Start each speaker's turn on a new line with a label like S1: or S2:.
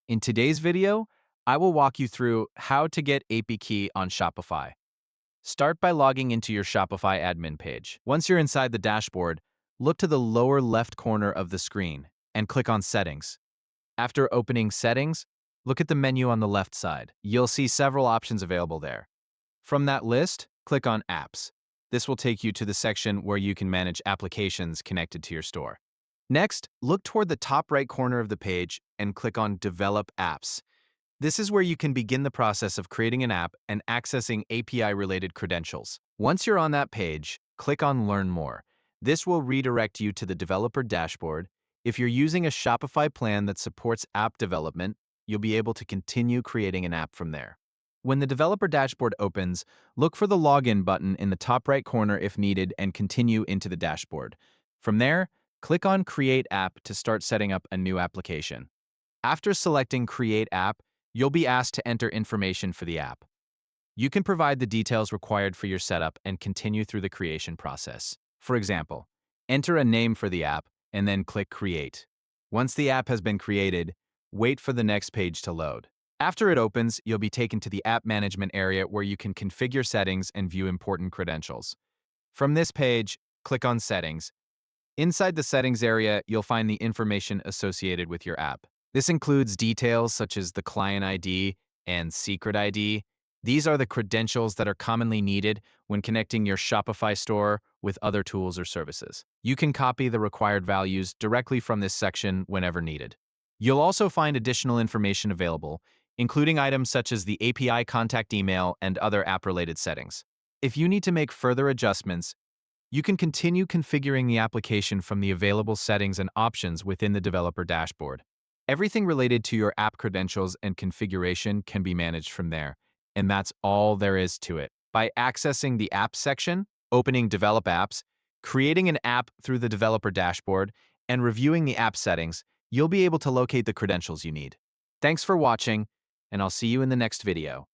S1: In today's video, I will walk you through how to get API key on Shopify. Start by logging into your Shopify admin page. Once you're inside the dashboard, look to the lower left corner of the screen and click on Settings. After opening Settings, look at the menu on the left side. You'll see several options available there. From that list, click on Apps. This will take you to the section where you can manage applications connected to your store. Next, look toward the top right corner of the page and click on Develop Apps. This is where you can begin the process of creating an app and accessing API-related credentials. Once you're on that page, click on Learn More. This will redirect you to the developer dashboard. If you're using a Shopify plan that supports app development, you'll be able to continue creating an app from there. When the developer dashboard opens, look for the Login button in the top right corner if needed and continue into the dashboard. From there, click on Create App to start setting up a new application. After selecting Create App, you'll be asked to enter information for the app. You can provide the details required for your setup and continue through the creation process. For example, enter a name for the app and then click Create. Once the app has been created, wait for the next page to load. After it opens, you'll be taken to the App Management area where you can configure settings and view important credentials. From this page, click on Settings. Inside the Settings area, you'll find the information associated with your app. This includes details such as the client ID and secret ID. These are the credentials that are commonly needed when connecting your Shopify store with other tools or services. You can copy the required values directly from this section whenever needed. You'll also find additional information available, including items such as the API contact email and other app-related settings. If you need to make further adjustments, you can continue configuring the application from the available settings and options within the developer dashboard. Everything related to your app credentials and configuration can be managed from there, and that's all there is to it. By accessing the Apps section, opening Develop Apps, creating an app through the developer dashboard, and reviewing the app settings, you'll be able to locate the credentials you need. Thanks for watching, and I'll see you in the next video.